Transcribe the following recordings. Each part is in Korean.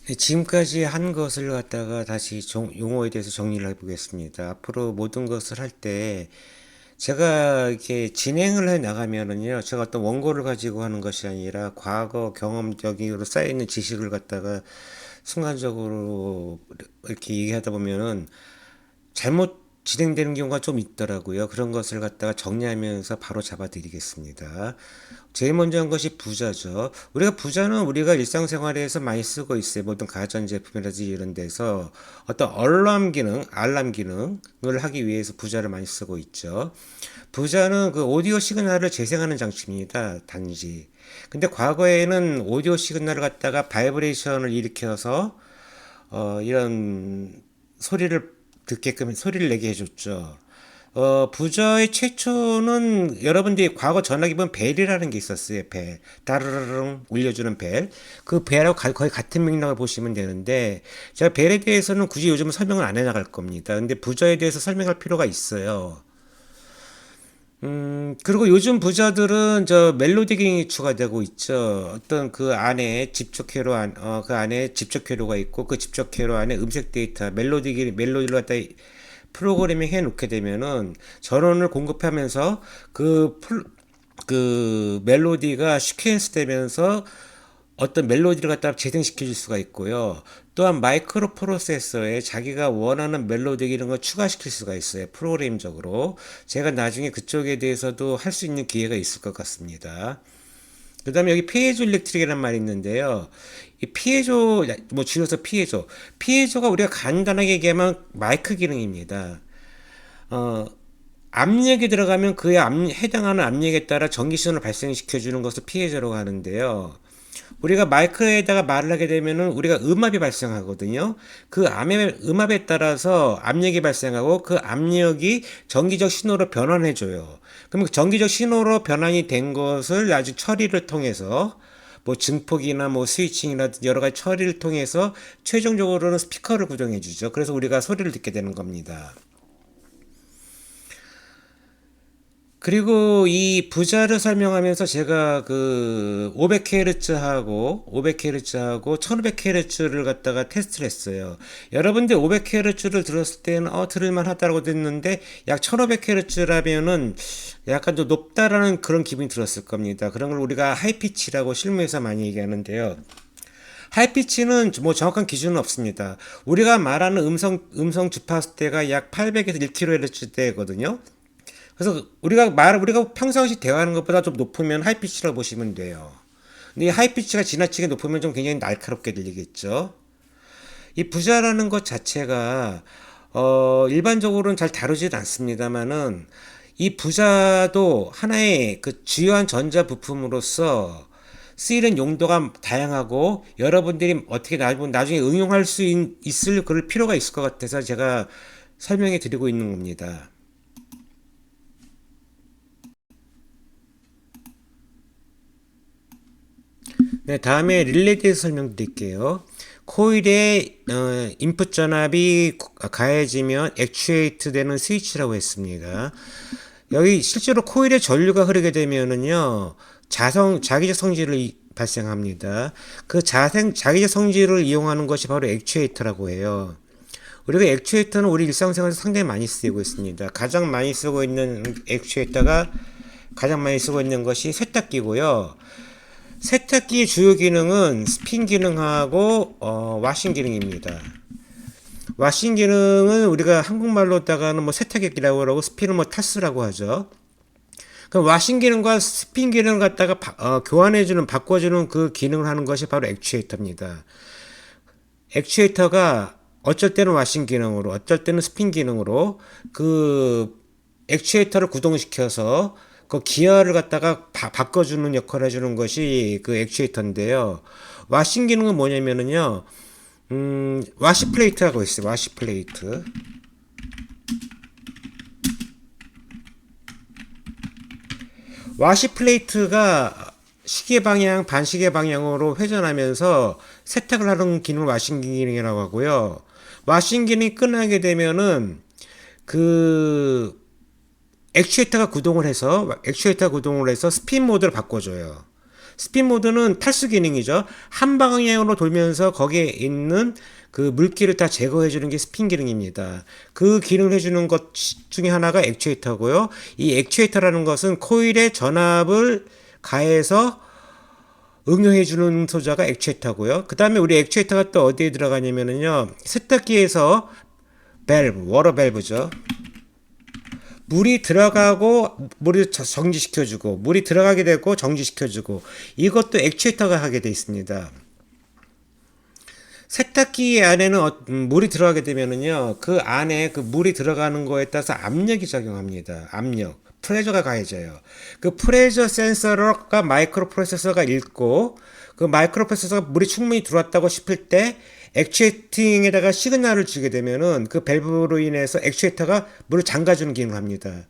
네, 지금까지 한 것을 갖다가 다시 용어에 대해서 정리를 해보겠습니다. 앞으로 모든 것을 할 때 제가 이렇게 진행을 해 나가면은요, 제가 어떤 원고를 가지고 하는 것이 아니라 과거 경험적으로 쌓여있는 지식을 갖다가 순간적으로 이렇게 얘기하다 보면은 잘못 진행되는 경우가 좀 있더라고요. 그런 것을 갖다가 정리하면서 바로 잡아드리겠습니다. 제일 먼저 한 것이 부자죠. 우리가 일상생활에서 많이 쓰고 있어요. 모든 가전제품이라든지 이런 데서 어떤 알람 기능을 하기 위해서 부자를 많이 쓰고 있죠. 부자는 그 오디오 시그널을 재생하는 장치입니다. 단지. 근데 과거에는 오디오 시그널을 갖다가 바이브레이션을 일으켜서 이런 소리를 소리를 내게 해줬죠. 부저의 최초는 여러분들이 과거 전화기 보면 벨이라는 게 있었어요. 벨. 따르르릉 울려주는 벨. 그 벨하고 거의 같은 맥락을 보시면 되는데, 제가 벨에 대해서는 굳이 요즘은 설명을 안 해나갈 겁니다. 근데 부저에 대해서 설명할 필요가 있어요. 그리고 요즘 부자들은 저 멜로디 기능이 추가되고 있죠. 어떤 그 안에 집적회로가 있고 그 집적회로 안에 음색 데이터, 멜로디를 갖다 프로그래밍 해 놓게 되면은 전원을 공급하면서 그 멜로디가 시퀀스 되면서 어떤 멜로디를 갖다 재생시켜 줄 수가 있고요. 또한 마이크로 프로세서에 자기가 원하는 멜로디 이런 걸 추가시킬 수가 있어요. 프로그램적으로. 제가 나중에 그쪽에 대해서도 할 수 있는 기회가 있을 것 같습니다. 그 다음에 여기 피에조 일렉트릭이라는 말이 있는데요. 이 피에조, 뭐 줄여서 피에조. 피에조가 우리가 간단하게 얘기하면 마이크 기능입니다. 어, 압력이 들어가면 해당하는 압력에 따라 전기신호를 발생시켜 주는 것을 피에조라고 하는데요. 우리가 마이크에다가 말을 하게 되면은 우리가 음압이 발생하거든요. 음압에 따라서 압력이 발생하고 그 압력이 전기적 신호로 변환해줘요. 그럼 그 전기적 신호로 변환이 된 것을 아주 처리를 통해서 뭐 증폭이나 뭐 스위칭이나 여러 가지 처리를 통해서 최종적으로는 스피커를 구동해주죠. 그래서 우리가 소리를 듣게 되는 겁니다. 그리고 이 부자를 설명하면서 제가 그 500Hz하고 1500Hz를 갖다가 테스트를 했어요. 여러분들 500Hz를 들었을 때는 들을만 하다고 듣는데 약 1500Hz라면은 약간 좀 높다라는 그런 기분이 들었을 겁니다. 그런 걸 우리가 하이피치라고 실무에서 많이 얘기하는데요. 하이피치는 뭐 정확한 기준은 없습니다. 우리가 말하는 음성 주파수대가 약 800에서 1kHz대거든요. 그래서 우리가 평상시 대화하는 것보다 좀 높으면 하이피치라고 보시면 돼요. 근데 이 하이피치가 지나치게 높으면 좀 굉장히 날카롭게 들리겠죠. 이 부자라는 것 자체가 일반적으로는 잘 다루지는 않습니다만은 이 부자도 하나의 그 주요한 전자 부품으로서 쓰이는 용도가 다양하고 여러분들이 어떻게 나중에 응용할 수 있을 그럴 필요가 있을 것 같아서 제가 설명해 드리고 있는 겁니다. 네, 다음에 릴레이에 대해서 설명드릴게요. 코일에 인풋 전압이 가해지면 액추에이트 되는 스위치라고 했습니다. 여기 실제로 코일에 전류가 흐르게 되면은요, 자기적 성질을 발생합니다. 자기적 성질을 이용하는 것이 바로 액추에이터라고 해요. 우리가 액추에이터는 우리 일상생활에서 상당히 많이 쓰이고 있습니다. 가장 많이 쓰고 있는 것이 세탁기고요. 세탁기의 주요 기능은 스핀 기능하고 와싱 기능입니다. 와싱 기능은 우리가 한국말로다가는 뭐 세탁기라고 하고 스핀은 뭐 타스라고 하죠. 그럼 와싱 기능과 스핀 기능을 갖다가 바꿔주는 그 기능을 하는 것이 바로 액추에이터입니다. 액추에이터가 어쩔 때는 와싱 기능으로, 어쩔 때는 스핀 기능으로 그 액추에이터를 구동시켜서 그 기어를 갖다가 바꿔주는 역할을 해주는 것이 그 액추에이터인데요. 와싱 기능은 뭐냐면은요, 와시 플레이트라고 있어요. 와시 플레이트. 와시 플레이트가 시계 방향, 반시계 방향으로 회전하면서 세탁을 하는 기능을 와싱 기능이라고 하고요. 와싱 기능이 끝나게 되면은 그 액추에이터가 구동을 해서 스핀 모드를 바꿔줘요. 스핀 모드는 탈수 기능이죠. 한 방향으로 돌면서 거기에 있는 그 물기를 다 제거해 주는 게 스핀 기능입니다. 그 기능을 해주는 것 중에 하나가 액추에이터고요. 이 액추에이터라는 것은 코일에 전압을 가해서 응용해 주는 소자가 액추에이터고요. 그 다음에 우리 액추에이터가 또 어디에 들어가냐면요, 세탁기에서 밸브, 워터 밸브죠. 물이 들어가고 물을 정지시켜주고, 물이 들어가게 되고 정지시켜주고, 이것도 액추에이터가 하게 되어 있습니다. 세탁기 안에는 물이 들어가게 되면은요, 그 안에 그 물이 들어가는 거에 따라서 압력이 작용합니다. 압력. 프레저가 가해져요. 그 프레저 센서가 마이크로 프로세서가 읽고, 그 마이크로 프로세서가 물이 충분히 들어왔다고 싶을 때 액추에이팅에다가 시그널을 주게 되면은 그 밸브로 인해서 액추에이터가 물을 잠가주는 기능을 합니다.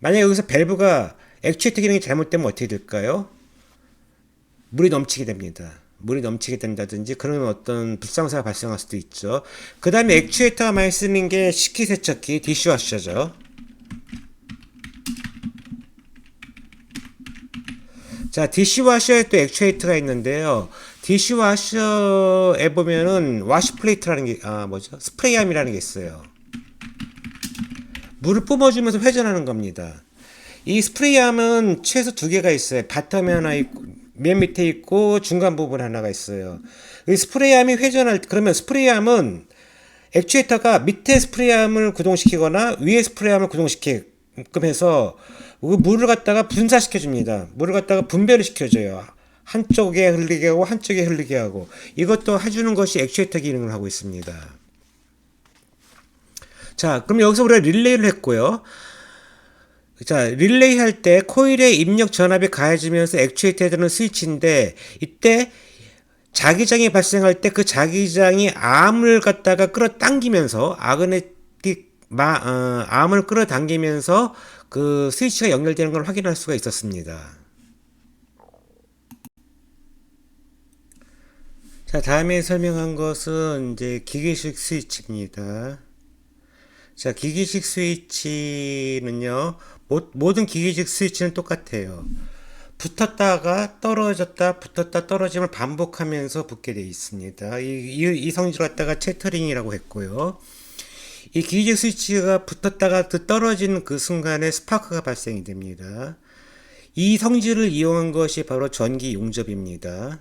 만약에 여기서 밸브가 액추에이터 기능이 잘못되면 어떻게 될까요? 물이 넘치게 됩니다. 물이 넘치게 된다든지 그런 어떤 불상사가 발생할 수도 있죠. 그 다음에 액추에이터가 많이 쓰는 게 식기세척기, 디시워셔죠. 자, 디시워셔에 또 액추에이터가 있는데요. 디시워셔에 보면은 와시 플레이트라는 게, 스프레이암이라는 게 있어요. 물을 뿜어주면서 회전하는 겁니다. 이 스프레이암은 최소 두 개가 있어요. 바텀에 하나 있고, 맨 밑에 있고, 중간 부분 하나가 있어요. 이 스프레이암이 회전할, 그러면 스프레이암은 액추에이터가 밑에 스프레이암을 구동시키거나 위에 스프레이암을 구동시키게끔 해서 물을 갖다가 분사시켜 줍니다. 물을 갖다가 분배를 시켜줘요. 한쪽에 흐르게 하고 한쪽에 흐르게 하고, 이것도 해주는 것이 액추에이터 기능을 하고 있습니다. 자, 그럼 여기서 우리가 릴레이를 했고요. 자, 릴레이 할 때 코일에 입력 전압이 가해지면서 액추에이터에 되는 스위치인데, 이때 자기장이 발생할 때 그 자기장이 암을 갖다가 끌어당기면서 암을 끌어당기면서 그 스위치가 연결되는 걸 확인할 수가 있었습니다. 자, 다음에 설명한 것은 이제 기계식 스위치입니다. 자, 기계식 스위치는요, 모든 기계식 스위치는 똑같아요. 붙었다가 떨어졌다, 붙었다 떨어짐을 반복하면서 붙게 되어 있습니다. 이 성질을 갖다가 채터링이라고 했고요. 이 기계식 스위치가 붙었다가 떨어지는 그 순간에 스파크가 발생이 됩니다. 이 성질을 이용한 것이 바로 전기 용접입니다.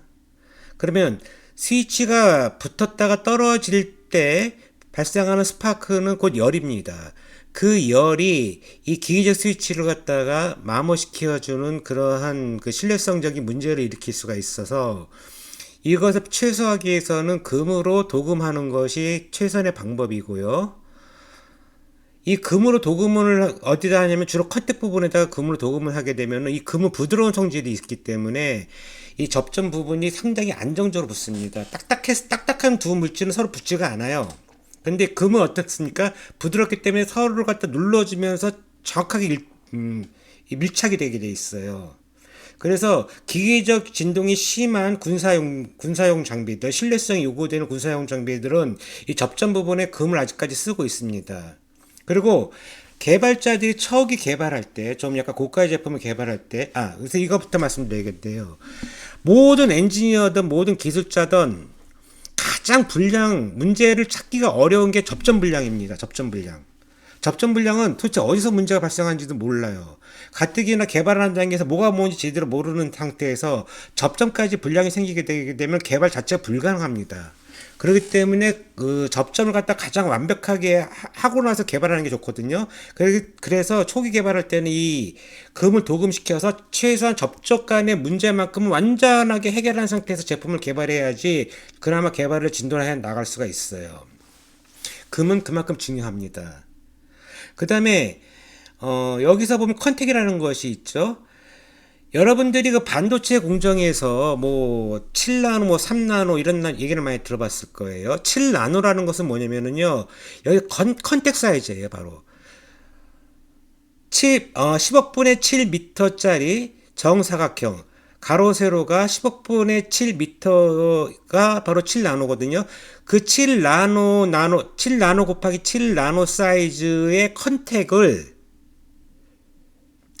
그러면 스위치가 붙었다가 떨어질 때 발생하는 스파크는 곧 열입니다. 그 열이 이 기계적 스위치를 갖다가 마모시켜주는 그러한 그 신뢰성적인 문제를 일으킬 수가 있어서, 이것을 최소화하기 위해서는 금으로 도금하는 것이 최선의 방법이고요. 이 금으로 도금을 어디다 하냐면 주로 컨택 부분에다가 금으로 도금을 하게 되면 이 금은 부드러운 성질이 있기 때문에 이 접점 부분이 상당히 안정적으로 붙습니다. 딱딱한 두 물질은 서로 붙지가 않아요. 근데 금은 어떻습니까? 부드럽기 때문에 서로를 갖다 눌러주면서 정확하게 밀착이 되게 돼 있어요. 그래서 기계적 진동이 심한 군사용 장비들, 신뢰성이 요구되는 군사용 장비들은 이 접점 부분에 금을 아직까지 쓰고 있습니다. 그리고 개발자들이 초기 개발할 때, 좀 약간 고가의 제품을 개발할 때, 그래서 이것부터 말씀드리겠는데요. 모든 엔지니어든 모든 기술자든 가장 문제를 찾기가 어려운 게 접점 불량입니다. 접점 불량. 접점 불량은 도대체 어디서 문제가 발생하는지도 몰라요. 가뜩이나 개발하는 단계에서 뭐가 뭔지 제대로 모르는 상태에서 접점까지 불량이 생기게 되게 되면 개발 자체가 불가능합니다. 그렇기 때문에 그 접점을 갖다 가장 완벽하게 하고 나서 개발하는 게 좋거든요. 그래서 초기 개발할 때는 이 금을 도금시켜서 최소한 접촉 간의 문제만큼은 완전하게 해결한 상태에서 제품을 개발해야지 그나마 개발을 진도해 나갈 수가 있어요. 금은 그만큼 중요합니다. 그 다음에 여기서 보면 컨택이라는 것이 있죠. 여러분들이 그 반도체 공정에서 뭐 7나노, 뭐 3나노 이런 얘기를 많이 들어봤을 거예요. 7나노라는 것은 뭐냐면은요, 여기 컨택 사이즈예요, 바로. 10억분의 7m짜리 정사각형, 가로 세로가 10억분의 7m가 바로 7나노거든요. 그 7나노 곱하기 7나노 사이즈의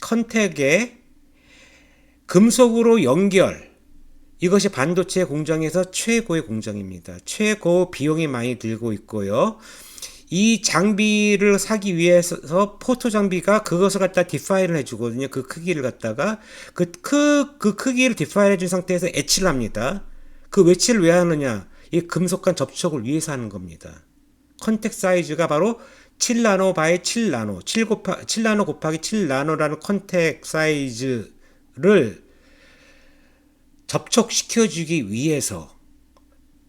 컨택에 금속으로 연결. 이것이 반도체 공정에서 최고의 공정입니다. 최고 비용이 많이 들고 있고요. 이 장비를 사기 위해서 포토 장비가 그것을 갖다 디파인을 해주거든요. 그 크기를 갖다가 그 크기를 디파인 해준 상태에서 etch를 합니다. 그 etch를 왜 하느냐? 이 금속 간 접촉을 위해서 하는 겁니다. 컨택 사이즈가 바로 7나노 바이 7나노, 7나노 곱하기 7나노라는 컨택 사이즈를 접촉시켜주기 위해서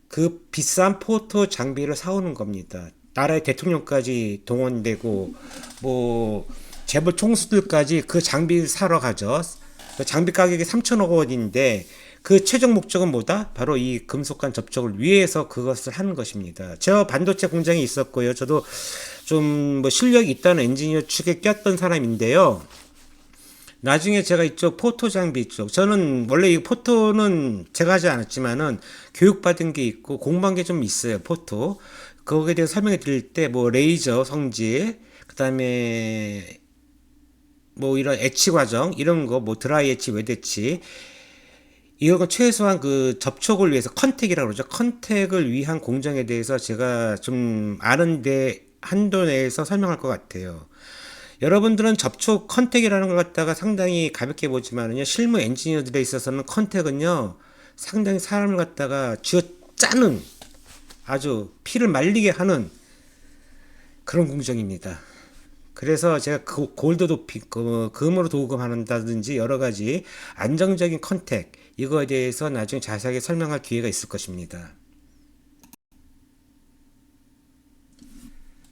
그 비싼 포토 장비를 사오는 겁니다. 나라의 대통령까지 동원되고 뭐 재벌 총수들까지 그 장비를 사러 가죠. 장비 가격이 3천억 원인데 그 최종 목적은 뭐다? 바로 이 금속 간 접촉을 위해서 그것을 하는 것입니다. 저 반도체 공장이 있었고요. 저도 좀 뭐 실력이 있다는 엔지니어 축에 꼈던 사람인데요. 나중에 제가 이쪽 포토 장비 쪽, 저는 원래 이 포토는 제가 하지 않았지만은 교육받은 게 있고 공부한 게 좀 있어요. 포토. 거기에 대해서 설명해 드릴 때 뭐 레이저 성질, 그다음에 뭐 이런 etch 과정 이런 거 뭐 드라이 etch, 웨트 etch 이건 최소한 그 접촉을 위해서 컨택이라고 그러죠. 컨택을 위한 공정에 대해서 제가 좀 아는데 한도 내에서 설명할 것 같아요. 여러분들은 접촉 컨택이라는 걸 갖다가 상당히 가볍게 보지만은요, 실무 엔지니어들에 있어서는 컨택은요, 상당히 사람을 갖다가 쥐어 짜는 아주 피를 말리게 하는 그런 공정입니다. 그래서 제가 골드 도핑, 금으로 도금한다든지 여러 가지 안정적인 컨택, 이거에 대해서 나중에 자세하게 설명할 기회가 있을 것입니다.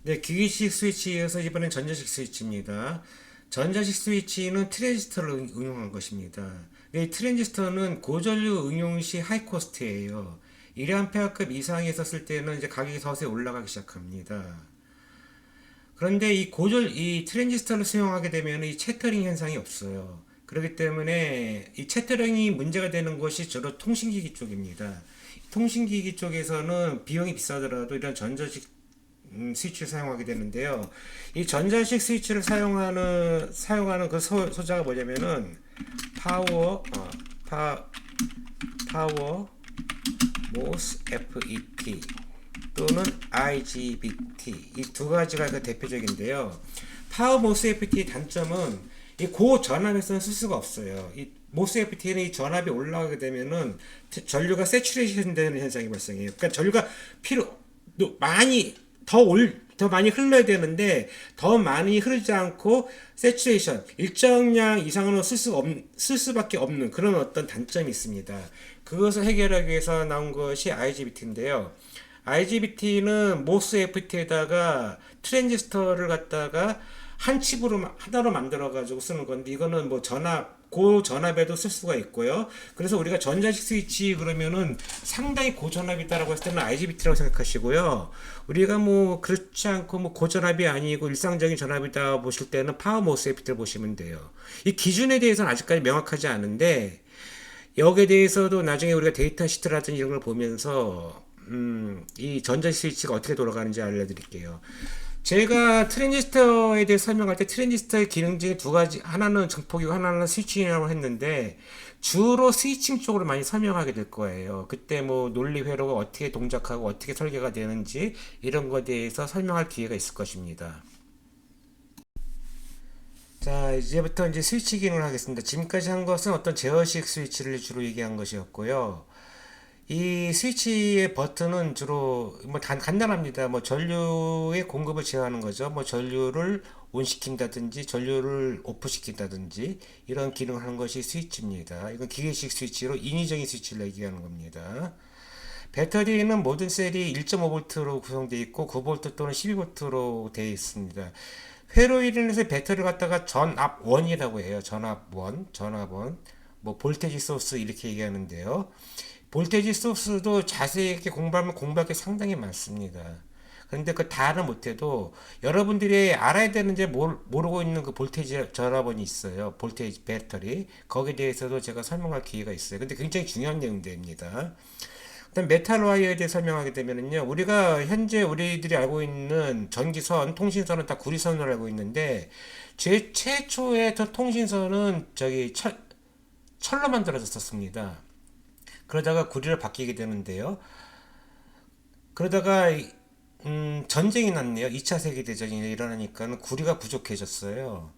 네, 기기식 스위치에 이어서 이번엔 전자식 스위치입니다. 전자식 스위치는 트랜지스터를 응용한 것입니다. 이 트랜지스터는 고전류 응용 시 하이 코스트예요. 1A급 이상에 썼을 때는 이제 가격이 서서히 올라가기 시작합니다. 그런데 이 트랜지스터를 사용하게 되면 이 채터링 현상이 없어요. 그렇기 때문에 이 채터링이 문제가 되는 것이 주로 통신기기 쪽입니다. 통신기기 쪽에서는 비용이 비싸더라도 이런 전자식 스위치를 사용하게 되는데요. 이 전자식 스위치를 사용하는 그 소자가 뭐냐면은 파워 파워 모스 FET 또는 IGBT 이 두 가지가 그 대표적인데요. 파워 모스 FET의 단점은 이 고전압에서는 쓸 수가 없어요. 이 모스 FET는 이 전압이 올라가게 되면은 전류가 세츄레이션 되는 현상이 발생해요. 그러니까 전류가 많이 더 많이 흘러야 되는데 더 많이 흐르지 않고 세츄레이션 일정량 이상으로 쓸 수밖에 없는 그런 어떤 단점이 있습니다. 그것을 해결하기 위해서 나온 것이 IGBT인데요. IGBT는 모스 FT에다가 트랜지스터를 갖다가 한 칩으로 하나로 만들어 가지고 쓰는 건데 이거는 뭐 고전압에도 쓸 수가 있고요. 그래서 우리가 전자식 스위치 그러면은 상당히 고전압이다라고 했을 때는 IGBT라고 생각하시고요. 우리가 뭐 그렇지 않고 뭐 고전압이 아니고 일상적인 전압이다 보실 때는 파워 모스 FT를 보시면 돼요. 이 기준에 대해서는 아직까지 명확하지 않은데 여기에 대해서도 나중에 우리가 데이터 시트라든지 이런 걸 보면서 이 전자식 스위치가 어떻게 돌아가는지 알려드릴게요. 제가 트랜지스터에 대해 설명할 때 트랜지스터의 기능 중에 두 가지, 하나는 증폭이고 하나는 스위칭이라고 했는데 주로 스위칭 쪽으로 많이 설명하게 될 거예요. 그때 뭐 논리 회로가 어떻게 동작하고 어떻게 설계가 되는지 이런 것에 대해서 설명할 기회가 있을 것입니다. 자, 이제부터 이제 스위치 기능을 하겠습니다. 지금까지 한 것은 어떤 제어식 스위치를 주로 얘기한 것이었고요. 이 스위치의 버튼은 주로 뭐 간단합니다. 뭐 전류의 공급을 제어하는 거죠. 뭐 전류를 온시킨다든지 전류를 오프시킨다든지 이런 기능을 하는 것이 스위치입니다. 이건 기계식 스위치로 인위적인 스위치를 얘기하는 겁니다. 배터리는 모든 셀이 1.5V로 구성되어 있고 9V 또는 12V로 되어 있습니다. 회로 인해서 배터리를 갖다가 전압원이라고 해요. 전압원, 뭐 볼테지 소스 이렇게 얘기하는데요. 볼테지 소스도 자세히 이렇게 공부하면 공부할 게 상당히 많습니다. 그런데 그 다는 못해도 여러분들이 알아야 되는지 모르고 있는 그 볼테지 전압원이 있어요. 볼테지 배터리. 거기에 대해서도 제가 설명할 기회가 있어요. 근데 굉장히 중요한 내용들입니다. 그다음 메탈 와이어에 대해 설명하게 되면은요. 우리가 현재 우리들이 알고 있는 전기선, 통신선은 다 구리선으로 알고 있는데 최초의 통신선은 철로 만들어졌었습니다. 그러다가 구리로 바뀌게 되는데요. 그러다가 전쟁이 났네요. 2차 세계대전이 일어나니까 구리가 부족해졌어요.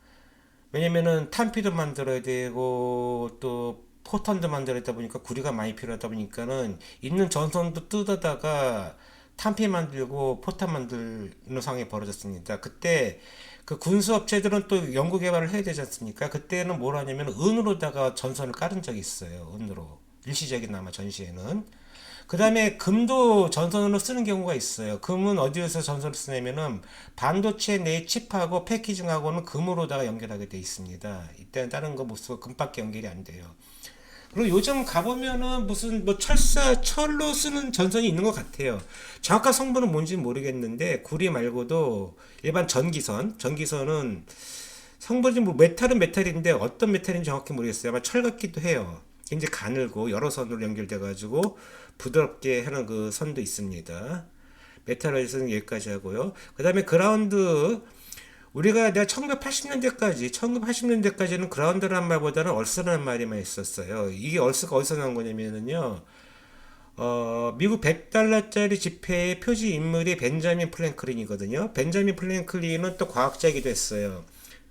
왜냐면은 탄피도 만들어야 되고 또 포탄도 만들어야 되다 보니까 구리가 많이 필요하다 보니까는 있는 전선도 뜯어다가 탄피 만들고 포탄 만드는 상황이 벌어졌습니다. 그때 그 군수업체들은 또 연구 개발을 해야 되지 않습니까? 그때는 뭘 하냐면 은으로다가 전선을 깔은 적이 있어요. 은으로. 일시적이나마 전시에는. 그 다음에 금도 전선으로 쓰는 경우가 있어요. 금은 어디에서 전선을 쓰냐면은 반도체 내 칩하고 패키징하고는 금으로다가 연결하게 돼 있습니다. 이때는 다른 거 못 쓰고 금밖에 연결이 안 돼요. 그리고 요즘 가보면은 무슨 뭐 철로 쓰는 전선이 있는 것 같아요. 정확한 성분은 뭔지 모르겠는데 구리 말고도 일반 전기선은 성분이 뭐 메탈은 메탈인데 어떤 메탈인지 정확히 모르겠어요. 아마 철 같기도 해요. 굉장히 가늘고 여러 선으로 연결돼 가지고 부드럽게 하는 그 선도 있습니다. 메탈에서는 여기까지 하고요. 그 다음에 그라운드, 우리가 내가 1980년대까지는 그라운드라는 말보다는 얼스라는 말이만 있었어요. 이게 얼스가 어디서 나온 거냐면은요, 미국 100달러짜리 지폐의 표지 인물이 벤자민 프랭클린이거든요. 벤자민 프랭클린은 또 과학자이기도 했어요.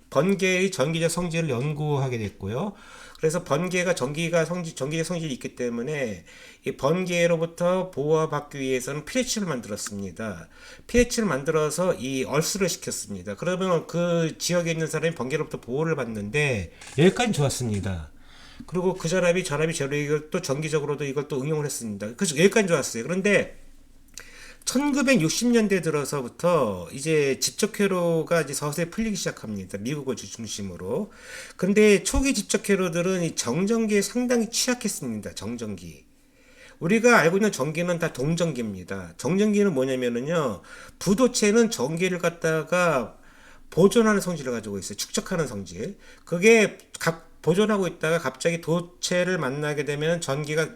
번개의 전기적 성질을 연구하게 됐고요. 그래서 번개가 전기적 성질이 있기 때문에 이 번개로부터 보호받기 위해서는 pH를 만들었습니다. pH를 만들어서 이 얼스를 시켰습니다. 그러면 그 지역에 있는 사람이 번개로부터 보호를 받는데 여기까지 좋았습니다. 그리고 그 전압이 제로 이걸 또 전기적으로도 이걸 또 응용을 했습니다. 그래서 여기까지 좋았어요. 그런데 1960년대 들어서부터 이제 집적 회로가 이제 서서히 풀리기 시작합니다. 미국을 중심으로. 근데 초기 집적 회로들은 이 정전기에 상당히 취약했습니다. 정전기. 우리가 알고 있는 전기는 다 동전기입니다. 정전기는 뭐냐면은요, 부도체는 전기를 갖다가 보존하는 성질을 가지고 있어요. 축적하는 성질. 그게 보존하고 있다가 갑자기 도체를 만나게 되면 전기가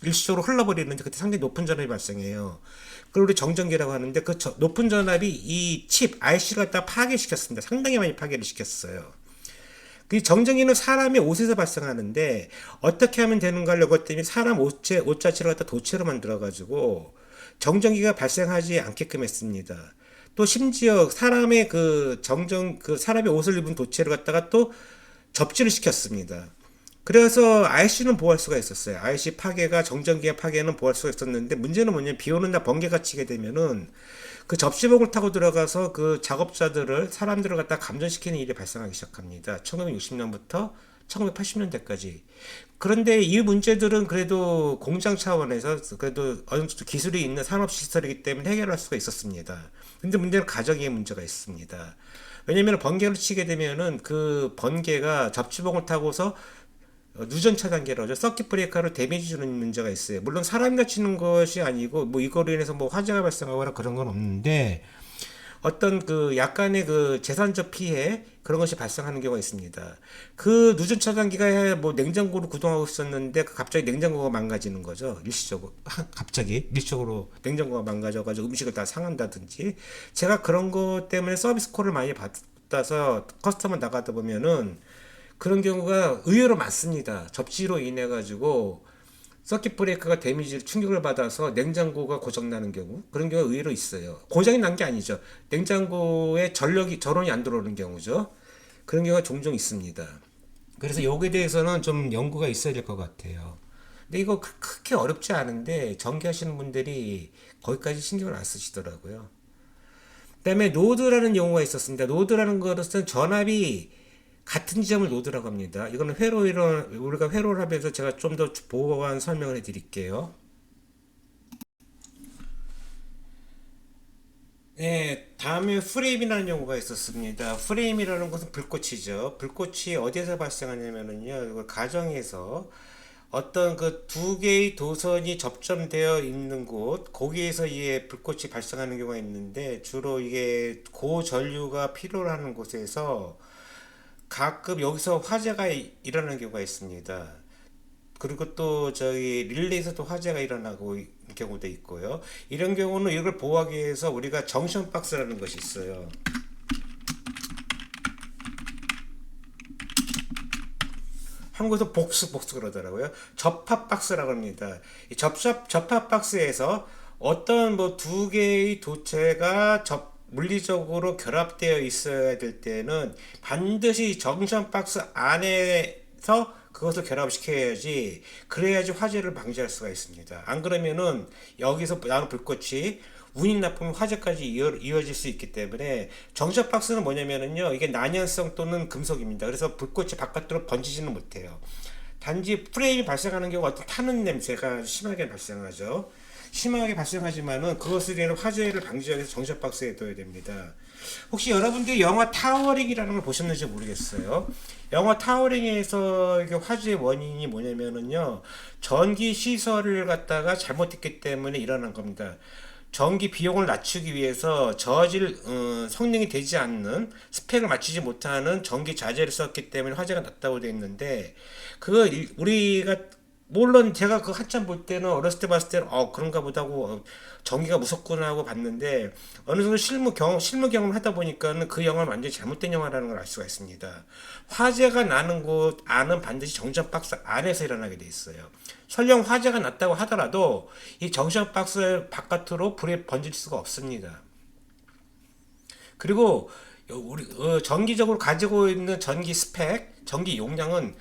일시적으로 흘러버리는데 그때 상당히 높은 전압이 발생해요. 그걸 우리 정전기라고 하는데 그 높은 전압이 이 칩, IC를 갖다가 파괴시켰습니다. 상당히 많이 파괴를 시켰어요. 그 정전기는 사람의 옷에서 발생하는데 어떻게 하면 되는가를 이것 때문에 사람 옷 자체를 갖다 도체로 만들어가지고 정전기가 발생하지 않게끔 했습니다. 또 심지어 사람의 그 사람의 옷을 입은 도체를 갖다가 또 접지를 시켰습니다. 그래서 IC는 보호할 수가 있었어요. IC 파괴가 정전기의 파괴는 보호할 수가 있었는데 문제는 뭐냐면 비 오는 날 번개가 치게 되면은 그 접시복을 타고 들어가서 그 사람들을 갖다 감전시키는 일이 발생하기 시작합니다. 1960년부터 1980년대까지. 그런데 이 문제들은 그래도 공장 차원에서 그래도 어느 정도 기술이 있는 산업시설이기 때문에 해결할 수가 있었습니다. 근데 문제는 가정의 문제가 있습니다. 왜냐면 번개를 치게 되면은 그 번개가 접지봉을 타고서 누전 차단계로 하죠. 서킷 브레이커로 데미지 주는 문제가 있어요. 물론 사람이 다치는 것이 아니고 뭐 이거로 인해서 뭐 화재가 발생하거나 그런 건 없는데 어떤 그 약간의 그 재산적 피해 그런 것이 발생하는 경우가 있습니다. 그 누전 차단기가 뭐 냉장고로 구동하고 있었는데 갑자기 냉장고가 망가지는 거죠. 일시적으로 갑자기 일시적으로 냉장고가 망가져가지고 음식을 다 상한다든지 제가 그런 것 때문에 서비스 콜을 많이 받아서 커스터머 나가다 보면은 그런 경우가 의외로 많습니다. 접지로 인해 가지고 서킷 브레이커가 충격을 받아서 냉장고가 고장나는 경우 그런 경우가 의외로 있어요. 고장이 난 게 아니죠. 냉장고에 전원이 안 들어오는 경우죠. 그런 경우가 종종 있습니다. 그래서 여기에 대해서는 좀 연구가 있어야 될 것 같아요. 근데 이거 그렇게 어렵지 않은데 전기하시는 분들이 거기까지 신경을 안 쓰시더라고요. 그다음에 노드라는 용어가 있었습니다. 노드라는 것은 전압이 같은 지점을 노드라고 합니다. 이거는 우리가 회로를 하면서 제가 좀 더 보완 설명을 해드릴게요. 네, 다음에 프레임이라는 용어가 있었습니다. 프레임이라는 것은 불꽃이죠. 불꽃이 어디에서 발생하냐면요, 이걸 가정에서 어떤 그 두 개의 도선이 접점되어 있는 곳, 거기에서 이게 불꽃이 발생하는 경우가 있는데, 주로 이게 고전류가 필요로 하는 곳에서 가끔 여기서 화재가 일어나는 경우가 있습니다. 그리고 또 저희 릴레이에서도 화재가 일어나고 있는 경우도 있고요. 이런 경우는 이걸 보호하기 위해서 우리가 정션 박스라는 것이 있어요. 한국에서 복수 그러더라고요. 접합 박스라고 합니다. 이 접합 박스에서 어떤 뭐 두 개의 도체가 물리적으로 결합되어 있어야 될 때는 반드시 정션 박스 안에서 그것을 결합시켜야지, 그래야지 화재를 방지할 수가 있습니다. 안 그러면은 여기서 나는 불꽃이 운이 나쁘면 화재까지 이어질 수 있기 때문에, 정션 박스는 뭐냐면은요, 이게 난연성 또는 금속입니다. 그래서 불꽃이 바깥으로 번지지는 못해요. 단지 프레임이 발생하는 경우 어떤 타는 냄새가 심하게 발생하죠. 심하게 발생하지만은 그것을 인해 화재를 방지하기 위해서 정션 박스에 둬야 됩니다. 혹시 여러분들이 영화 타워링이라는 걸 보셨는지 모르겠어요. 영화 타워링에서 이게 화재 원인이 뭐냐면은요, 전기 시설을 갖다가 잘못했기 때문에 일어난 겁니다. 전기 비용을 낮추기 위해서 저질 성능이 되지 않는, 스펙을 맞추지 못하는 전기 자재를 썼기 때문에 화재가 났다고 되어 있는데, 그거 우리가, 물론 제가 그 한참 볼 때는, 어렸을 때 봤을 때는 그런가 보다 하고, 전기가 무섭구나 하고 봤는데, 어느 정도 실무 경험을 하다 보니까는 그 영화는 완전히 잘못된 영화라는 걸 알 수가 있습니다. 화재가 나는 곳 안은 반드시 정전 박스 안에서 일어나게 돼 있어요. 설령 화재가 났다고 하더라도 이 정전 박스 바깥으로 불이 번질 수가 없습니다. 그리고 우리 전기적으로 가지고 있는 전기 스펙, 전기 용량은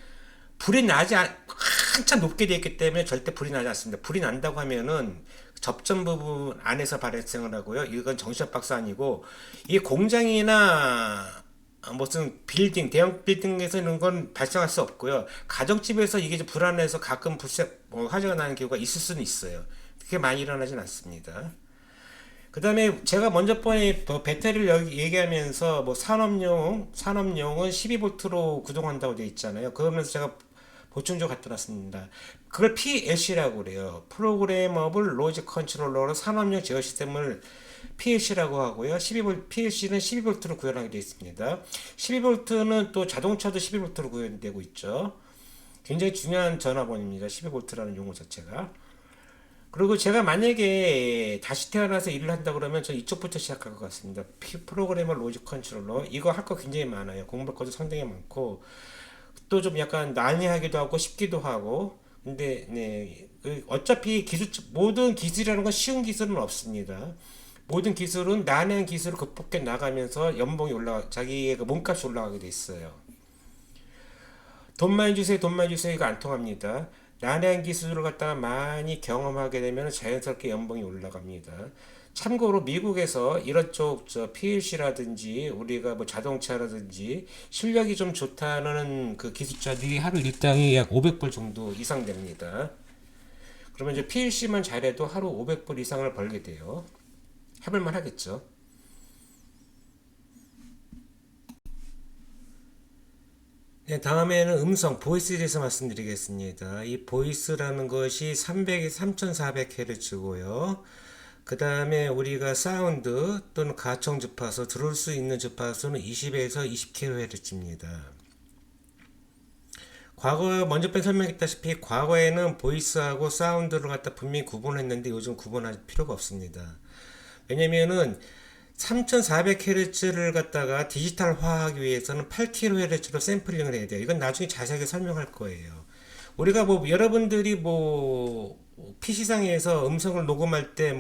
불이 한참 높게 되어 있기 때문에 절대 불이 나지 않습니다. 불이 난다고 하면은 접점 부분 안에서 발생을 하고요. 이건 정시적 박스 아니고, 이 공장이나 무슨 대형 빌딩에서 이런 건 발생할 수 없고요. 가정집에서 이게 불안해서 가끔 화재가 나는 경우가 있을 수는 있어요. 그게 많이 일어나진 않습니다. 그 다음에 제가 먼저 번에 배터리를 얘기하면서 뭐 산업용은 12V로 구동한다고 되어 있잖아요. 그러면서 제가 보충조 갖다 놨습니다. 그걸 PLC라고 그래요. 프로그래머블 로직 컨트롤러로 산업용 제어 시스템을 PLC라고 하고요. PLC는 12V로 구현하게 되어 있습니다. 12V는 또 자동차도 12V로 구현되고 있죠. 굉장히 중요한 전화번호입니다. 12V라는 용어 자체가. 그리고 제가 만약에 다시 태어나서 일을 한다 그러면 저 이쪽부터 시작할 것 같습니다. 프로그래머 로직 컨트롤러. 이거 할 거 굉장히 많아요. 공부할 것도 상당히 많고, 또 좀 약간 난해하기도 하고 쉽기도 하고. 근데 네, 어차피 모든 기술이라는 건 쉬운 기술은 없습니다. 모든 기술은 난해한 기술을 극복해 나가면서 자기의 그 몸값이 올라가게 돼 있어요. 돈 많이 주세요, 이거 안 통합니다. 난해한 기술을 갖다가 많이 경험하게 되면 자연스럽게 연봉이 올라갑니다. 참고로 미국에서 이런 저 PLC라든지 우리가 뭐 자동차라든지 실력이 좀 좋다는 그 기술자들이 하루 일당이 약 500불 정도 이상 됩니다. 그러면 이제 PLC만 잘해도 하루 500불 이상을 벌게 돼요. 해볼만 하겠죠. 네, 다음에는 보이스에 대해서 말씀드리겠습니다. 이 보이스라는 것이 3400Hz고요. 그 다음에 우리가 사운드 또는 가청 주파수, 들을 수 있는 주파수는 20에서 20kHz입니다. 먼저 설명했다시피 과거에는 보이스하고 사운드를 갖다 분명히 구분했는데 요즘 구분할 필요가 없습니다. 왜냐면은 3400Hz를 갖다가 디지털화하기 위해서는 8kHz로 샘플링을 해야 돼요. 이건 나중에 자세하게 설명할 거예요. 우리가 여러분들이 PC상에서 음성을 녹음할 때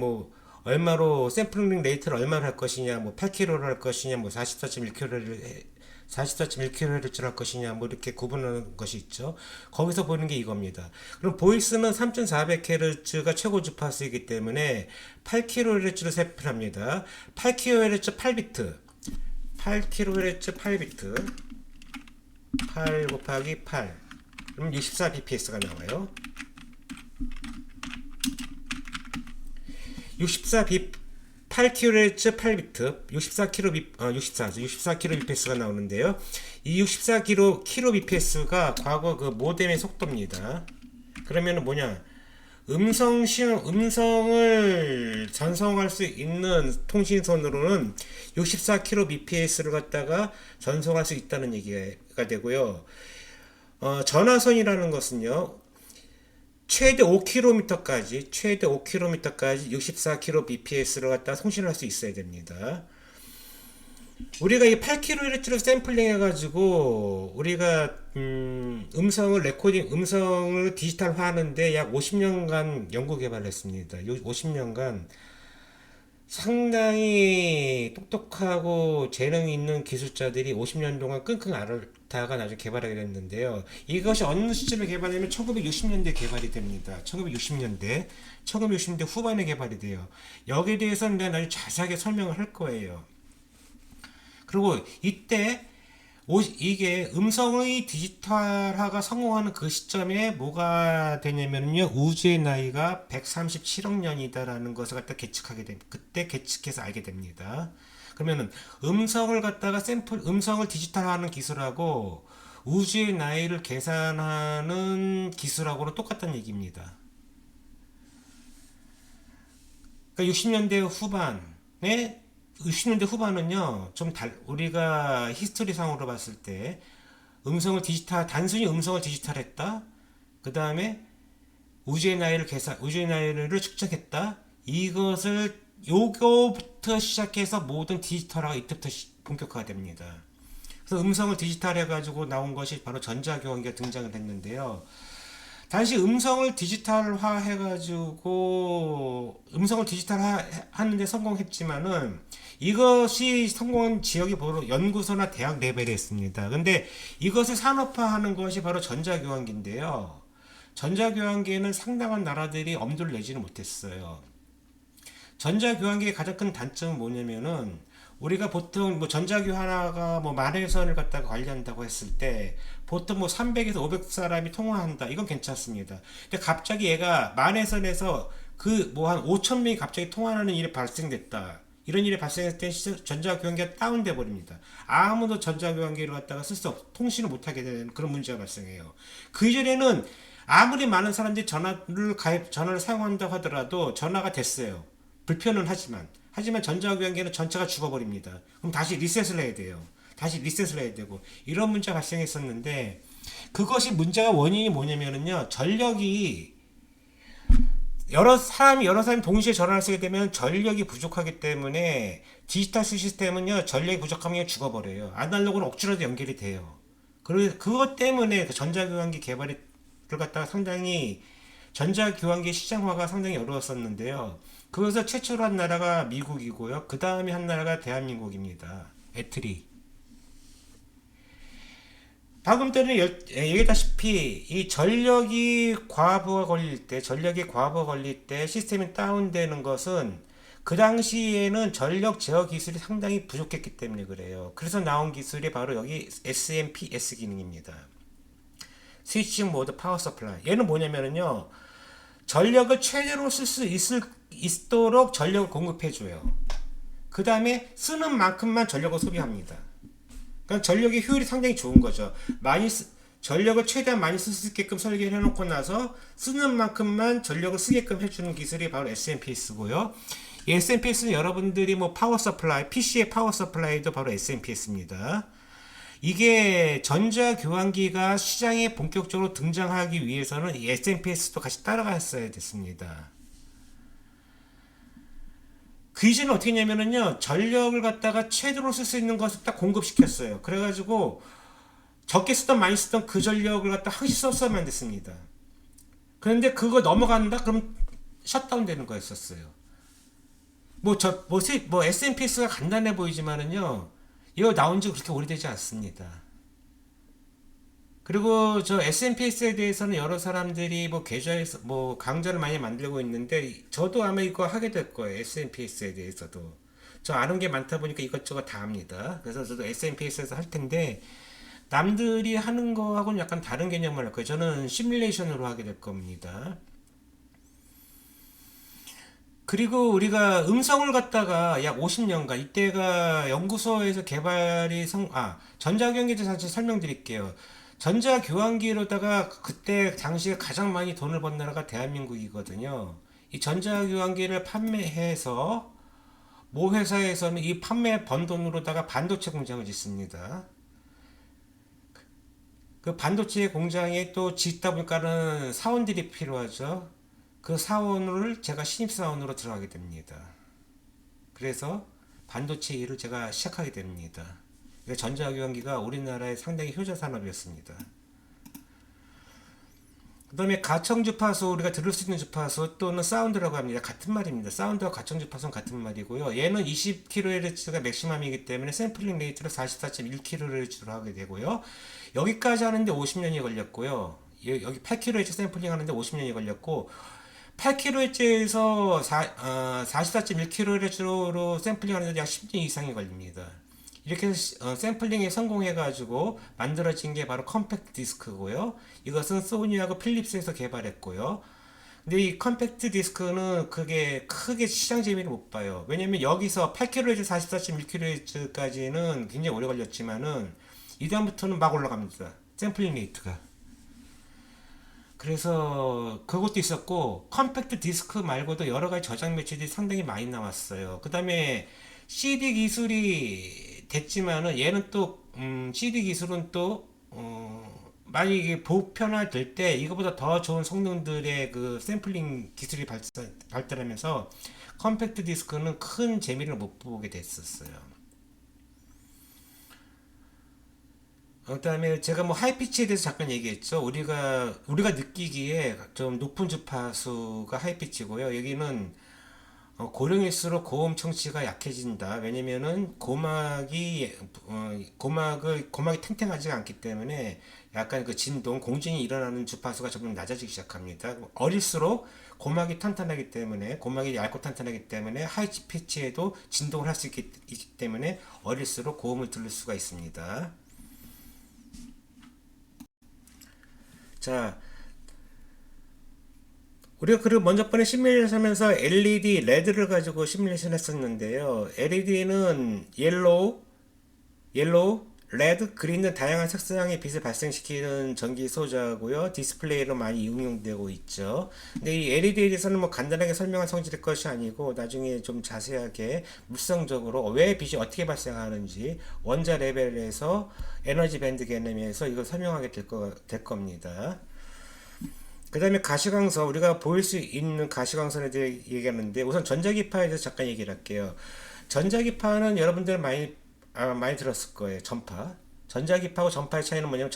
얼마로 샘플링 레이트를 얼마로 할 것이냐, 8kHz로 할 것이냐, 44.1kHz로 할 것이냐, 이렇게 구분하는 것이 있죠. 거기서 보는 게 이겁니다. 그럼 보이스는 3400Hz가 최고 주파수이기 때문에 8kHz로 샘플합니다. 8kHz 8비트. 8kHz 8비트. 8 곱하기 8. 그럼 64bps가 나와요. 8kHz 8비트 64kbps가 나오는데요. 이 64kbps가 과거 그 모뎀의 속도입니다. 그러면은 음성을 전송할 수 있는 통신선으로는 64kbps를 갖다가 전송할 수 있다는 얘기가 되고요. 전화선이라는 것은요, 최대 5km까지 64kbps를 갖다 통신할 수 있어야 됩니다. 우리가 이 8kHz로 샘플링 해가지고 우리가 음성을 디지털화 하는데 약 50년간 연구 개발을 했습니다. 50년간 상당히 똑똑하고 재능 있는 기술자들이 50년 동안 끙끙 앓다가 나중에 개발하게 됐는데요. 이것이 어느 시점에 개발되면 1960년대 개발이 됩니다. 1960년대 후반에 개발이 돼요. 여기에 대해서는 내가 나중에 자세하게 설명을 할 거예요. 그리고 이때 이게 음성의 디지털화가 성공하는 그 시점에 뭐가 되냐면요, 우주의 나이가 137억 년이다라는 것을 갖다 계측하게 됩니다. 그때 계측해서 알게 됩니다. 그러면은 음성을 디지털화하는 기술하고 우주의 나이를 계산하는 기술하고는 똑같다는 얘기입니다. 그러니까 60년대 후반은요, 우리가 히스토리상으로 봤을 때, 단순히 음성을 디지털했다. 그 다음에 우주의 나이를 측정했다. 요거부터 시작해서 모든 디지털화가 이때부터 본격화가 됩니다. 그래서 음성을 디지털해가지고 나온 것이 바로 전자교환기가 등장을 했는데요. 당시 음성을 디지털하는데 성공했지만은 이것이 성공한 지역이 바로 연구소나 대학 레벨에 있습니다. 근데 이것을 산업화하는 것이 바로 전자교환기인데요. 전자교환기에는 상당한 나라들이 엄두를 내지는 못했어요. 전자교환기의 가장 큰 단점은 뭐냐면은 우리가 보통 전자교환화가 만회선을 갖다가 관리한다고 했을 때 보통 300에서 500사람이 통화한다. 이건 괜찮습니다. 근데 갑자기 얘가 만회선에서 한 5천 명이 갑자기 통화하는 일이 발생됐다. 이런 일이 발생했을 때 전자교환기가 다운돼 버립니다. 아무도 전자교환기를 갖다가 통신을 못하게 되는 그런 문제가 발생해요. 그 이전에는 아무리 많은 사람들이 전화를 사용한다고 하더라도 전화가 됐어요. 불편은 하지만 전자교환기는 전체가 죽어버립니다. 그럼 다시 리셋을 해야 돼요. 이런 문제가 발생했었는데, 그것이 원인이 뭐냐면요, 전력이 여러 사람이 동시에 전화를 쓰게 되면 전력이 부족하기 때문에 디지털 시스템은요, 전력이 부족하면 죽어버려요. 아날로그는 억지로도 연결이 돼요. 그것 때문에 전자교환기 개발을 갖다가 전자교환기 시장화가 상당히 어려웠었는데요. 그것을 최초로 한 나라가 미국이고요. 그 다음에 한 나라가 대한민국입니다. 애틀이. 방금 전에 얘기했다시피 이 전력이 과부하 걸릴 때 시스템이 다운되는 것은 그 당시에는 전력 제어 기술이 상당히 부족했기 때문에 그래요. 그래서 나온 기술이 바로 여기 SMPS 기능입니다. 스위칭 모드 파워 서플라이. 얘는 뭐냐면요, 전력을 최대로 쓸 수 있도록 전력을 공급해줘요. 그 다음에 쓰는 만큼만 전력을 소비합니다. 그러니까 전력의 효율이 상당히 좋은 거죠. 전력을 최대한 많이 쓸 수 있게끔 설계를 해놓고 나서 쓰는 만큼만 전력을 쓰게끔 해주는 기술이 바로 SMPS고요. 이 SMPS는 여러분들이 PC의 파워 서플라이도 바로 SMPS입니다. 이게 전자교환기가 시장에 본격적으로 등장하기 위해서는 이 SMPS도 같이 따라갔어야 됐습니다. 그 이전에 어떻게 했냐면요, 전력을 갖다가 최대로 쓸 수 있는 것을 딱 공급시켰어요. 그래가지고 적게 쓰던 많이 쓰던 그 전력을 갖다 항시 썼어야만 됐습니다. 그런데 그거 넘어간다? 그럼 셧다운 되는 거였었어요. SMPS가 간단해 보이지만은요, 이거 나온 지 그렇게 오래되지 않습니다. 그리고 저 SMPS에 대해서는 여러 사람들이 계좌에서 강좌를 많이 만들고 있는데, 저도 아마 이거 하게 될 거예요. SMPS에 대해서도. 저 아는 게 많다 보니까 이것저것 다 합니다. 그래서 저도 SMPS에서 할 텐데, 남들이 하는 거하고는 약간 다른 개념을 할 거예요. 저는 시뮬레이션으로 하게 될 겁니다. 그리고 우리가 음성을 갖다가 약 50년간, 이때가 연구소에서 전자교환기에 대해서 설명드릴게요. 전자교환기로다가 그때 당시에 가장 많이 돈을 번 나라가 대한민국이거든요. 이 전자교환기를 판매해서 모 회사에서는 이 판매 번 돈으로다가 반도체 공장을 짓습니다. 그 반도체 공장에 또 짓다 보니까는 사원들이 필요하죠. 그 사원을 제가 신입사원으로 들어가게 됩니다. 그래서 반도체 일을 제가 시작하게 됩니다. 전자기기가 우리나라의 상당히 효자 산업이었습니다. 그 다음에 가청 주파수, 우리가 들을 수 있는 주파수 또는 사운드라고 합니다. 같은 말입니다. 사운드와 가청 주파수는 같은 말이고요. 얘는 20kHz가 맥시멈이기 때문에 샘플링 레이트를 44.1kHz로 하게 되고요. 여기까지 하는데 50년이 걸렸고요. 여기 8kHz 샘플링 하는데 50년이 걸렸고, 8kHz에서 44.1kHz로 샘플링 하는데 약 10년 이상이 걸립니다. 이렇게 해서 샘플링에 성공해가지고 만들어진 게 바로 컴팩트 디스크고요. 이것은 소니하고 필립스에서 개발했고요. 근데 이 컴팩트 디스크는 그게 크게 시장 재미를 못 봐요. 왜냐면 여기서 8kHz, 44.1kHz까지는 굉장히 오래 걸렸지만은 이다음부터는 막 올라갑니다. 샘플링 레이트가. 그래서 그것도 있었고, 컴팩트 디스크 말고도 여러 가지 저장 매체들이 상당히 많이 나왔어요. 그 다음에 CD 기술이 됐지만은 얘는 또 CD 기술은 또 많이 이게 보편화될 때 이거보다 더 좋은 성능들의 그 샘플링 기술이 발달하면서 컴팩트 디스크는 큰 재미를 못 보게 됐었어요. 그다음에 제가 뭐 하이피치에 대해서 잠깐 얘기했죠. 우리가 느끼기에 좀 높은 주파수가 하이피치고요. 여기는 고령일수록 고음 청취가 약해진다. 왜냐면은 고막이 탱탱하지 않기 때문에 약간 그 진동, 공진이 일어나는 주파수가 점점 낮아지기 시작합니다. 어릴수록 고막이 탄탄하기 때문에, 고막이 얇고 탄탄하기 때문에 하이 피치에도 진동을 할 수 있기 때문에 어릴수록 고음을 들을 수가 있습니다. 자, 우리가 그리고 먼저 번에 시뮬레이션 하면서 LED, 레드를 가지고 시뮬레이션 했었는데요. LED는 옐로우, 레드, 그린 등 다양한 색상의 빛을 발생시키는 전기 소자고요. 디스플레이로 많이 응용되고 있죠. 근데 이 LED에 대해서는 뭐 간단하게 설명할 성질의 것이 아니고 나중에 좀 자세하게 물성적으로 왜 빛이 어떻게 발생하는지 원자 레벨에서 에너지 밴드 개념에서 이걸 설명하게 될 겁니다. 그 다음에 가시광선, 우리가 보일 수 있는 가시광선에 대해 얘기하는데 우선 전자기파에 대해서 잠깐 얘기를 할게요. 전자기파는 여러분들 많이 들었을 거예요. 전자기파하고 전파의 차이는 뭐냐면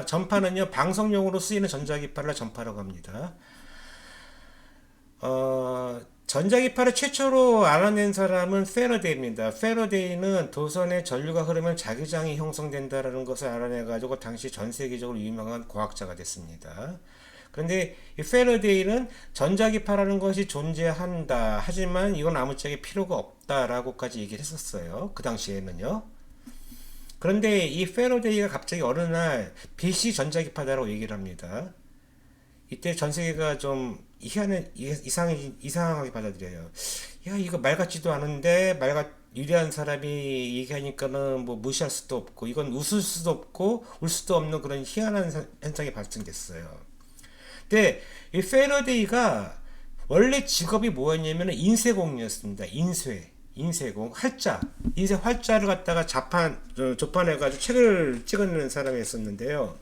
전파는요 방송용으로 쓰이는 전자기파를 전파라고 합니다. 전자기파를 최초로 알아낸 사람은 페러데이입니다. 페러데이는 도선에 전류가 흐르면 자기장이 형성된다라는 것을 알아내가지고 당시 전 세계적으로 유명한 과학자가 됐습니다. 그런데 이 페러데이는 전자기파라는 것이 존재한다. 하지만 이건 아무짝에 필요가 없다라고까지 얘기를 했었어요. 그 당시에는요. 그런데 이 페러데이가 갑자기 어느 날 빛이 전자기파다라고 얘기를 합니다. 이때 전 세계가 좀 이상하게 받아들여요. 야, 이거 말 같지도 않은데 유리한 사람이 얘기하니까는 뭐 무시할 수도 없고 이건 웃을 수도 없고 울 수도 없는 그런 희한한 현상이 발생됐어요. 근데 이 페러데이가 원래 직업이 뭐였냐면 인쇄공이었습니다. 인쇄공 인쇄 활자를 갖다가 조판해가지고 책을 찍어내는 사람이었었는데요.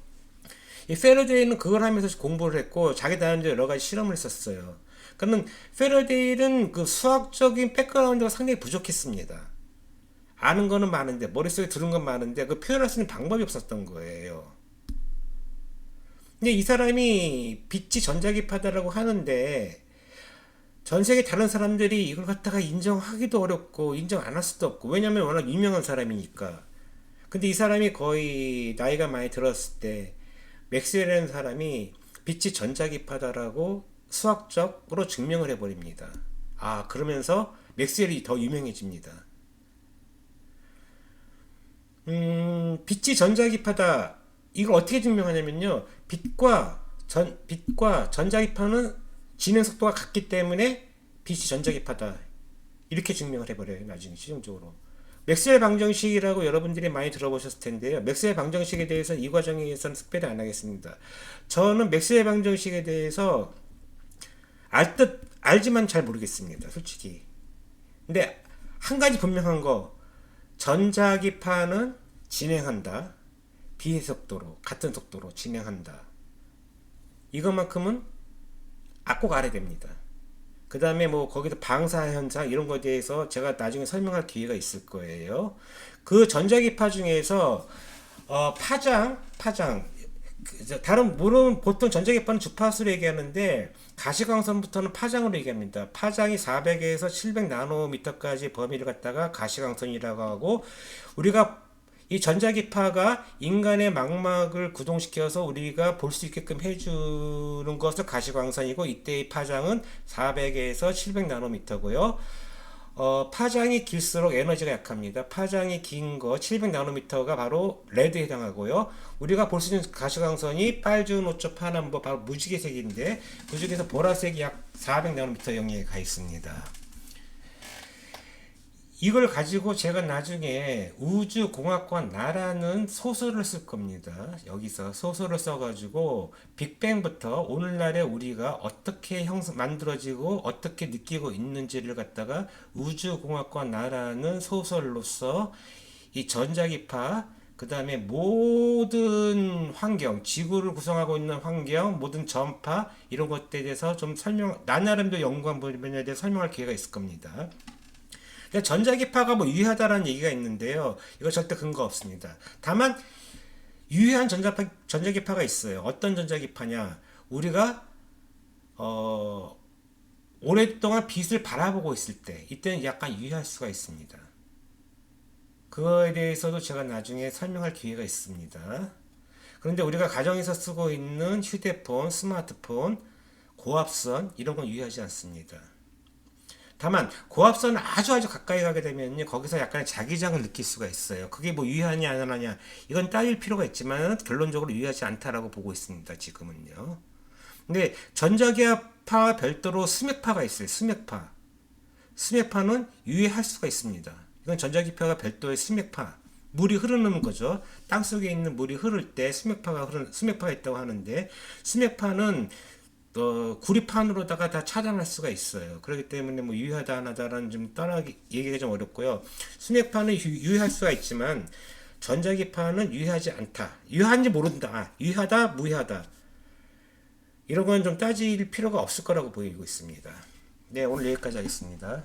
이 페러데이는 그걸 하면서 공부를 했고 자기 나름대로 여러 가지 실험을 했었어요. 그러면 페러데이는 그 수학적인 백그라운드가 상당히 부족했습니다. 아는 거는 많은데 머릿속에 들은 건 많은데 그 표현할 수 있는 방법이 없었던 거예요. 근데 이 사람이 빛이 전자기파다라고 하는데 전 세계 다른 사람들이 이걸 갖다가 인정하기도 어렵고 인정 안 할 수도 없고 왜냐면 워낙 유명한 사람이니까. 근데 이 사람이 거의 나이가 많이 들었을 때 맥스웰이라는 사람이 빛이 전자기파다라고 수학적으로 증명을 해버립니다. 그러면서 맥스웰이 더 유명해집니다. 빛이 전자기파다. 이걸 어떻게 증명하냐면요. 빛과 전자기파는 진행 속도가 같기 때문에 빛이 전자기파다. 이렇게 증명을 해버려요. 나중에 실용적으로. 맥스웰 방정식이라고 여러분들이 많이 들어보셨을 텐데요. 맥스웰 방정식에 대해서 이 과정에서는 특별히 안 하겠습니다. 저는 맥스웰 방정식에 대해서 알지만 잘 모르겠습니다. 솔직히. 근데 한 가지 분명한 거, 전자기파는 진행한다. 비의 속도로, 같은 속도로 진행한다. 이것만큼은 꼭 알아야 됩니다. 그 다음에 뭐 거기서 방사 현상 이런 거에 대해서 제가 나중에 설명할 기회가 있을 거예요. 그 전자기파 중에서 파장 다른 물론 보통 전자기파는 주파수로 얘기하는데 가시광선부터는 파장으로 얘기합니다. 파장이 400에서 700 나노미터까지 범위를 갖다가 가시광선이라고 하고, 우리가 이 전자기파가 인간의 망막을 구동시켜서 우리가 볼 수 있게끔 해주는 것을 가시광선이고, 이때의 파장은 400에서 700 나노미터고요. 파장이 길수록 에너지가 약합니다. 파장이 긴 거 700 나노미터가 바로 레드에 해당하고요. 우리가 볼 수 있는 가시광선이 빨주, 노초, 파란, 뭐 바로 무지개색인데, 그 중에서 보라색이 약 400 나노미터 영역에 가 있습니다. 이걸 가지고 제가 나중에 우주공학과 나라는 소설을 쓸 겁니다. 여기서 소설을 써가지고 빅뱅부터 오늘날의 우리가 어떻게 만들어지고 어떻게 느끼고 있는지를 갖다가 우주공학과 나라는 소설로서 이 전자기파, 그 다음에 모든 환경, 지구를 구성하고 있는 환경, 모든 전파 이런 것들에 대해서 좀 나 나름대로 연구한 부분에 대해서 설명할 기회가 있을 겁니다. 전자기파가 뭐 유해하다라는 얘기가 있는데요. 이거 절대 근거 없습니다. 다만 유해한 전자기파가 있어요. 어떤 전자기파냐? 우리가 오랫동안 빛을 바라보고 있을 때, 이때는 약간 유해할 수가 있습니다. 그거에 대해서도 제가 나중에 설명할 기회가 있습니다. 그런데 우리가 가정에서 쓰고 있는 휴대폰, 스마트폰, 고압선 이런 건 유해하지 않습니다. 다만 고압선을 아주 가까이 가게 되면 거기서 약간의 자기장을 느낄 수가 있어요. 그게 뭐 유효하냐 안 하냐 이건 따질 필요가 있지만 결론적으로 유효하지 않다라고 보고 있습니다. 지금은요. 근데 전자기파와 별도로 스맥파가 있어요. 스맥파는 유해할 수가 있습니다. 이건 전자기파가 별도의 스맥파, 물이 흐르는 거죠. 땅 속에 있는 물이 흐를 때 스맥파가 있다고 하는데, 스맥파는 구리판으로다가 다 차단할 수가 있어요. 그렇기 때문에 뭐 유효하다 안 하다라는 좀 얘기가 좀 어렵고요. 스맥파는 유효할 수가 있지만 전자기파는 유효하지 않다. 유효한지 모른다. 유효하다, 무효하다. 이런 건 좀 따질 필요가 없을 거라고 보이고 있습니다. 네, 오늘 여기까지 하겠습니다.